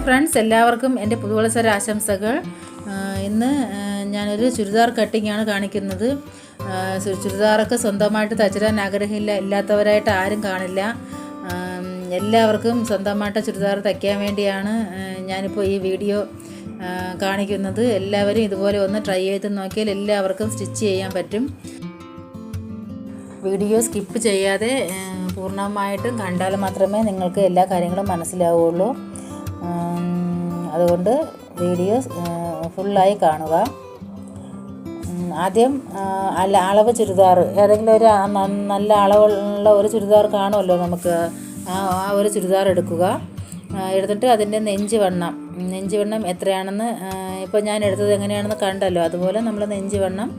Friends, എല്ലാവർക്കും എൻ്റെ പുതുവത്സര ആശംസകൾ. ഇന്ന് ഞാനൊരു ചുരിദാർ കട്ടിങ്ങാണ് കാണിക്കുന്നത്. ചുരിദാറൊക്കെ സ്വന്തമായിട്ട് തച്ചിടാൻ ഇല്ലാത്തവരായിട്ട് ആരും കാണില്ല. എല്ലാവർക്കും സ്വന്തമായിട്ട് ചുരിദാർ തയ്ക്കാൻ വേണ്ടിയാണ് ഞാനിപ്പോൾ ഈ വീഡിയോ കാണിക്കുന്നത്. എല്ലാവരും ഇതുപോലെ ഒന്ന് ട്രൈ ചെയ്ത് നോക്കിയാൽ എല്ലാവർക്കും സ്റ്റിച്ച് ചെയ്യാൻ പറ്റും. വീഡിയോ സ്കിപ്പ് ചെയ്യാതെ പൂർണ്ണമായിട്ടും കണ്ടാൽ മാത്രമേ നിങ്ങൾക്ക് എല്ലാ കാര്യങ്ങളും മനസ്സിലാവുകയുള്ളൂ. അതുകൊണ്ട് വീഡിയോ ഫുള്ളായി കാണുക. ആദ്യം അളവ് ചുരിദാർ, ഏതെങ്കിലും ഒരു നല്ല അളവുള്ള ഒരു ചുരിദാർ കാണുമല്ലോ നമുക്ക്, ആ ഒരു ചുരിദാർ എടുക്കുക. എടുത്തിട്ട് അതിൻ്റെ നെഞ്ച് വണ്ണം എത്രയാണെന്ന് ഇപ്പോൾ ഞാൻ എടുത്തത് എങ്ങനെയാണെന്ന് കണ്ടല്ലോ, അതുപോലെ നമ്മൾ നെഞ്ച് വണ്ണം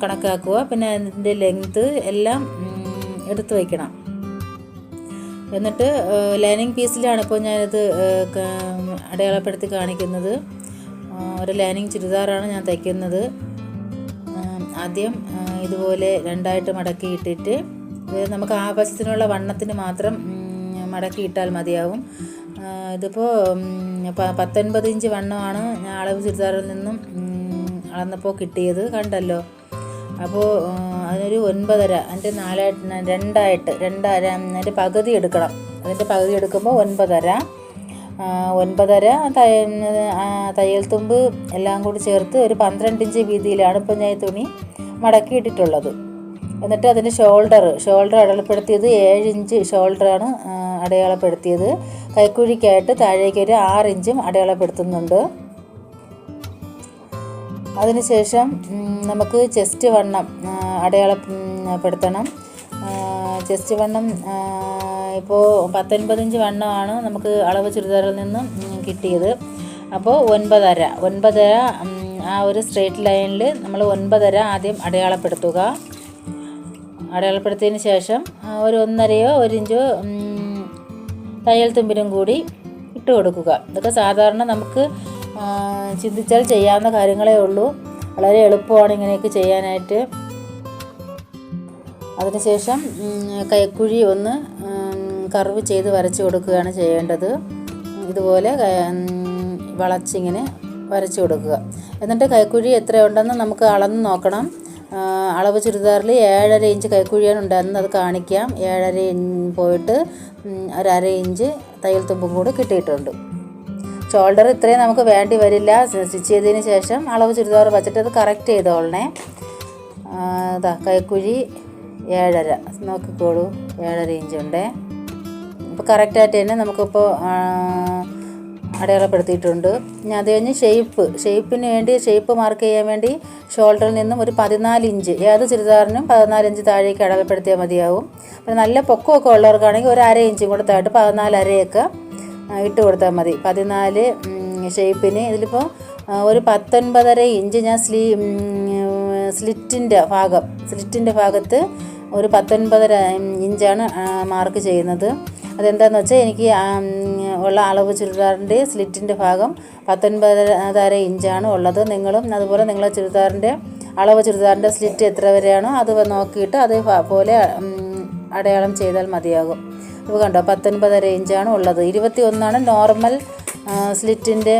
കണക്കാക്കുക. പിന്നെ അതിൻ്റെ ലെങ്ത്ത് എല്ലാം എടുത്ത് വയ്ക്കണം. എന്നിട്ട് ലൈനിങ് പീസിലാണ് ഇപ്പോൾ ഞാനിത് അടയാളപ്പെടുത്തി കാണിക്കുന്നത്. ഒരു ലൈനിങ് ചുരിദാറാണ് ഞാൻ തയ്ക്കുന്നത്. ആദ്യം ഇതുപോലെ രണ്ടായിട്ട് മടക്കിയിട്ടിട്ട് നമുക്ക് ആവശ്യത്തിനുള്ള വണ്ണത്തിന് മാത്രം മടക്കിയിട്ടാൽ മതിയാവും. ഇതിപ്പോൾ 19 ഇഞ്ച് വണ്ണമാണ് ഞാൻ അളവ് ചുരിദാറിൽ നിന്നും അളന്നപ്പോൾ കിട്ടിയത്, കണ്ടല്ലോ. അപ്പോൾ അതിനൊരു 9.5, അതിൻ്റെ 2 അതിൻ്റെ പകുതി എടുക്കണം. അതിൻ്റെ പകുതി എടുക്കുമ്പോൾ 9.5 തയ്യൽ തുമ്പ് എല്ലാം കൂടി ചേർത്ത് ഒരു 12 ഇഞ്ച് വീതിയിലാണ് ഇപ്പോൾ ഞാൻ ഈ തുണി മടക്കിയിട്ടിട്ടുള്ളത്. എന്നിട്ട് അതിൻ്റെ ഷോൾഡർ അടയാളപ്പെടുത്തിയത് 7 ഇഞ്ച് ഷോൾഡറാണ് അടയാളപ്പെടുത്തിയത്. കൈക്കുഴിക്കായിട്ട് താഴേക്ക് ഒരു 6 ഇഞ്ചും അടയാളപ്പെടുത്തുന്നുണ്ട്. അതിനുശേഷം നമുക്ക് ചെസ്റ്റ് വണ്ണം അടയാളപ്പെടുത്തണം. ചെസ്റ്റ് വണ്ണം ഇപ്പോൾ 19 ഇഞ്ച് വണ്ണമാണ് നമുക്ക് അളവ് ചുരിദാറിൽ നിന്നും കിട്ടിയത്. അപ്പോൾ 9.5 ആ ഒരു സ്ട്രെയിറ്റ് ലൈനിൽ നമ്മൾ 9.5 ആദ്യം അടയാളപ്പെടുത്തുക. അടയാളപ്പെടുത്തിയതിന് ശേഷം ഒരു 1.5 ഇഞ്ചോ തയ്യൽ തുമ്പിനും കൂടി ഇട്ട് കൊടുക്കുക. ഇതൊക്കെ സാധാരണ നമുക്ക് ചിന്തിച്ചാൽ ചെയ്യാവുന്ന കാര്യങ്ങളേ ഉള്ളൂ. വളരെ എളുപ്പമാണ് ഇങ്ങനെയൊക്കെ ചെയ്യാനായിട്ട്. അതിനുശേഷം കൈക്കുഴി ഒന്ന് കർവ് ചെയ്ത് വരച്ച് കൊടുക്കുകയാണ് ചെയ്യേണ്ടത്. ഇതുപോലെ വളച്ചിങ്ങനെ വരച്ച് കൊടുക്കുക. എന്നിട്ട് കൈക്കുഴി എത്രയുണ്ടെന്ന് നമുക്ക് അളന്ന് നോക്കണം. അളവ് ചുരിദാറിൽ 7.5 ഇഞ്ച് കൈക്കുഴിയാണ് ഉണ്ടായിരുന്നത്, അത് കാണിക്കാം. 7.5 ഇഞ്ച് പോയിട്ട് ഒരു 1/2 ഇഞ്ച് തയ്യൽ തുമ്പും കൂടെ കിട്ടിയിട്ടുണ്ട്. ഷോൾഡർ ഇത്രയും നമുക്ക് വേണ്ടി വരില്ല. സ്റ്റിച്ച് ചെയ്തതിന് ശേഷം അളവ് ചുരിദാർ വച്ചിട്ട് അത് കറക്റ്റ് ചെയ്തോളണേ. കൈക്കുഴി 7.5 നോക്കിക്കോളൂ, 7.5 ഇഞ്ചുണ്ടേ. ഇപ്പോൾ കറക്റ്റായിട്ട് തന്നെ നമുക്കിപ്പോൾ അടയാളപ്പെടുത്തിയിട്ടുണ്ട്. ഇനി അത് കഴിഞ്ഞ് ഷേപ്പിന് വേണ്ടി ഷേപ്പ് മാർക്ക് ചെയ്യാൻ വേണ്ടി ഷോൾഡറിൽ നിന്നും ഒരു 14 ഇഞ്ച്, ഏത് ചുരിദാറിനും 14 ഇഞ്ച് താഴേക്ക് അടയാളപ്പെടുത്തിയാൽ മതിയാവും. പിന്നെ നല്ല പൊക്കമൊക്കെ ഉള്ളവർക്കാണെങ്കിൽ ഒരു 1/2 ഇഞ്ചും കൂടെ താഴോട്ട് 14.5 ഇട്ട് കൊടുത്താൽ മതി. 14 ഷേപ്പിന്. ഇതിലിപ്പോൾ ഒരു 19.5 ഇഞ്ച് ഞാൻ സ്ലിറ്റിൻ്റെ ഭാഗത്ത് ഒരു 19.5 ഇഞ്ചാണ് മാർക്ക് ചെയ്യുന്നത്. അതെന്താണെന്ന് വെച്ചാൽ എനിക്ക് ഉള്ള അളവ് ചുരിദാറിൻ്റെ സ്ലിറ്റിൻ്റെ ഭാഗം 19.5 ഇഞ്ചാണ് ഉള്ളത്. നിങ്ങളും അതുപോലെ നിങ്ങളെ അളവ് ചുരിദാറിൻ്റെ സ്ലിറ്റ് എത്ര വരെയാണോ അത് നോക്കിയിട്ട് അതേപോലെ അടയാളം ചെയ്താൽ മതിയാകും. ഇപ്പോൾ കണ്ടോ, 19.5 ഇഞ്ചാണ് ഉള്ളത്. 21 നോർമൽ സ്ലിറ്റിൻ്റെ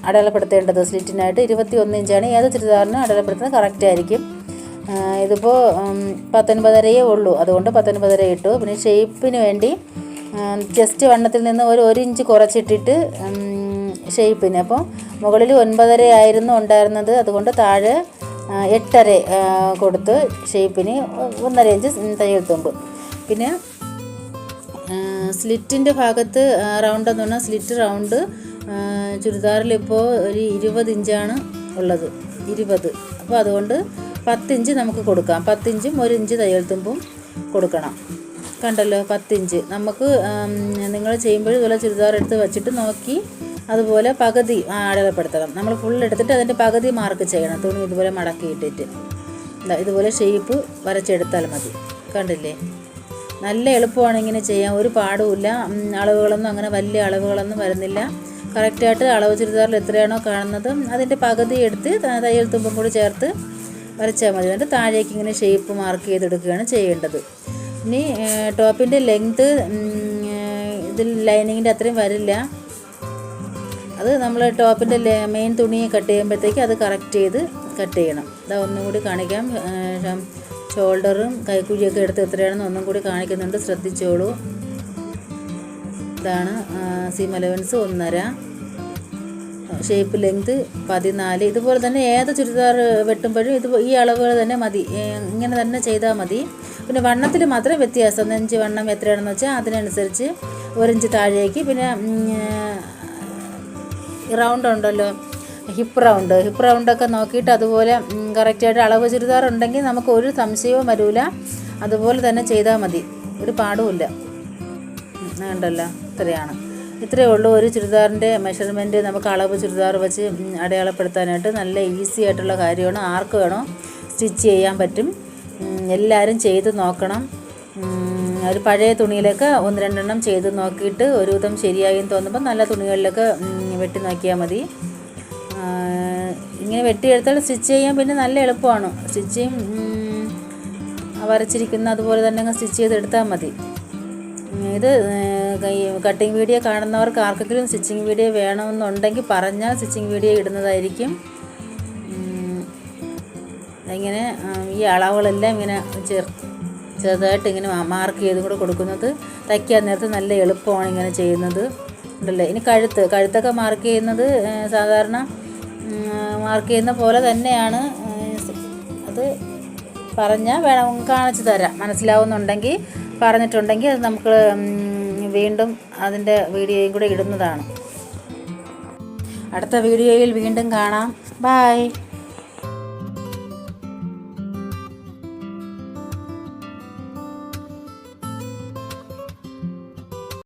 അടയാളപ്പെടുത്തേണ്ടത്. സ്ലിറ്റിനായിട്ട് 21 ഇഞ്ചാണ് ഏത് ചുരിദാറിനും അടയാളപ്പെടുത്തുന്നത്, കറക്റ്റ് ആയിരിക്കും. ഇതിപ്പോൾ 19.5 ഉള്ളൂ, അതുകൊണ്ട് 19.5 ഇട്ടു. പിന്നെ ഷേപ്പിന് വേണ്ടി ചെസ്റ്റ് വണ്ണത്തിൽ നിന്ന് ഒരു 1 ഇഞ്ച് കുറച്ചിട്ടിട്ട് ഷേപ്പിന്, അപ്പോൾ മുകളിൽ 9.5 ആയിരുന്നു ഉണ്ടായിരുന്നത്, അതുകൊണ്ട് താഴെ 8.5 കൊടുത്ത് ഷേപ്പിന് 1.5 ഇഞ്ച് തയ്യൽ തുമ്പ്. പിന്നെ സ്ലിറ്റിൻ്റെ ഭാഗത്ത് റൗണ്ട് എന്ന് പറഞ്ഞാൽ സ്ലിറ്റ് റൗണ്ട് ചുരിദാറിലിപ്പോൾ ഒരു 20 ഇഞ്ചാണ് ഉള്ളത്, 20. അപ്പോൾ അതുകൊണ്ട് 10 ഇഞ്ച് നമുക്ക് കൊടുക്കാം. 10 ഇഞ്ചും 1 ഇഞ്ച് തയ്യൽ തുമ്പും കൊടുക്കണം. കണ്ടല്ലോ, 10 ഇഞ്ച് നമുക്ക് നിങ്ങൾ ചെയ്യുമ്പോൾ ഇതുപോലെ ചുരിദാർ എടുത്ത് വെച്ചിട്ട് നോക്കി അതുപോലെ പകുതി അടയാളപ്പെടുത്തണം. നമ്മൾ ഫുൾ എടുത്തിട്ട് അതിൻ്റെ പകുതി മാർക്ക് ചെയ്യണം. തുണി ഇതുപോലെ മടക്കിയിട്ടിട്ട് ഇതുപോലെ ഷേപ്പ് വരച്ചെടുത്താൽ മതി. കണ്ടില്ലേ, നല്ല എളുപ്പമാണ് ഇങ്ങനെ ചെയ്യാൻ, ഒരു പാടുമില്ല. അളവുകളൊന്നും അങ്ങനെ വലിയ അളവുകളൊന്നും വരുന്നില്ല. കറക്റ്റായിട്ട് അളവ് ചുരിദാറിൽ എത്രയാണോ കാണുന്നത് അതിൻ്റെ പകുതി എടുത്ത് തയ്യൽ തുമ്പും കൂടി ചേർത്ത് വരച്ചാൽ മതി. എന്നിട്ട് താഴേക്ക് ഇങ്ങനെ ഷേപ്പ് മാർക്ക് ചെയ്തെടുക്കുകയാണ് ചെയ്യേണ്ടത്. ഇനി ടോപ്പിൻ്റെ ലെങ്ത്ത് ഇതിൽ ലൈനിങ്ങിൻ്റെ അത്രയും വരില്ല. അത് നമ്മൾ ടോപ്പിൻ്റെ മെയിൻ തുണി കട്ട് ചെയ്യുമ്പോഴത്തേക്ക് അത് കറക്റ്റ് ചെയ്ത് കട്ട് ചെയ്യണം. ഇതാ ഒന്നും കൂടി കാണിക്കാം. ഷോൾഡറും കൈക്കുഴിയൊക്കെ എടുത്ത് എത്രയാണെന്ന് ഒന്നും കൂടി കാണിക്കുന്നുണ്ട്, ശ്രദ്ധിച്ചോളൂ. ഇതാണ് സീം അലവൻസ് 1.5, ഷേപ്പ് ലെങ്ത് 14. ഇതുപോലെ തന്നെ ഏത് ചുരിദാർ വെട്ടുമ്പോഴും ഈ അളവുകൾ തന്നെ മതി, ഇങ്ങനെ തന്നെ ചെയ്താൽ മതി. പിന്നെ വണ്ണത്തിൽ മാത്രം വ്യത്യാസം, നെഞ്ച് വണ്ണം എത്രയാണെന്ന് വെച്ചാൽ അതിനനുസരിച്ച് 1 ഇഞ്ച് താഴേക്ക്. പിന്നെ റൗണ്ട് ഉണ്ടല്ലോ, ഹിപ്പ് റൗണ്ടൊക്കെ നോക്കിയിട്ട് അതുപോലെ കറക്റ്റായിട്ട് അളവ് ചുരിദാർ ഉണ്ടെങ്കിൽ നമുക്ക് ഒരു സംശയവും വരില്ല. അതുപോലെ തന്നെ ചെയ്താൽ മതി, ഒരു പാടുമില്ല. ഉണ്ടല്ലോ, ഇത്രയേ ഉള്ളൂ ഒരു ചുരിദാറിൻ്റെ മെഷർമെൻറ്റ്. നമുക്ക് അളവ് ചുരിദാർ വെച്ച് അടയാളപ്പെടുത്താനായിട്ട് നല്ല ഈസി ആയിട്ടുള്ള കാര്യമാണ്. ആർക്ക് വേണോ സ്റ്റിച്ച് ചെയ്യാൻ പറ്റും. എല്ലാവരും ചെയ്ത് നോക്കണം. ഒരു പഴയ തുണിയിലൊക്കെ 1-2 എണ്ണം ചെയ്ത് നോക്കിയിട്ട് ഒരുവിധം ശരിയായി തോന്നുമ്പോൾ നല്ല തുണികളിലൊക്കെ വെട്ടി നോക്കിയാൽ മതി. ഇങ്ങനെ വെട്ടിയെടുത്താൽ സ്റ്റിച്ച് ചെയ്യാൻ പിന്നെ നല്ല എളുപ്പമാണ്. സ്റ്റിച്ചിങ് വരച്ചിരിക്കുന്ന അതുപോലെ തന്നെ അങ്ങ് സ്റ്റിച്ച് ചെയ്തെടുത്താൽ മതി. ഇത് കട്ടിങ് വീഡിയോ കാണുന്നവർക്ക് ആർക്കെങ്കിലും സ്റ്റിച്ചിങ് വീഡിയോ വേണമെന്നുണ്ടെങ്കിൽ പറഞ്ഞാൽ സ്റ്റിച്ചിങ് വീഡിയോ ഇടുന്നതായിരിക്കും. ഇങ്ങനെ ഈ അളവുകളെല്ലാം ഇങ്ങനെ ചെറുതായിട്ട് ഇങ്ങനെ മാർക്ക് ചെയ്തും കൂടെ കൊടുക്കുന്നത് തയ്ക്കാൻ നേരത്ത് നല്ല എളുപ്പമാണ് ഇങ്ങനെ ചെയ്യുന്നത്, ഉണ്ടല്ലേ. ഇനി കഴുത്തൊക്കെ മാർക്ക് ചെയ്യുന്നത് സാധാരണ മാർക്ക് ചെയ്യുന്ന പോലെ തന്നെയാണ്. അത് പറഞ്ഞാൽ വേണം, കാണിച്ചു തരാം. മനസ്സിലാവുന്നുണ്ടെങ്കിൽ പറഞ്ഞിട്ടുണ്ടെങ്കിൽ അത് നമുക്ക് വീണ്ടും അതിൻ്റെ വീഡിയോയും കൂടെ ഇടുന്നതാണ്. അടുത്ത വീഡിയോയിൽ വീണ്ടും കാണാം. ബൈ.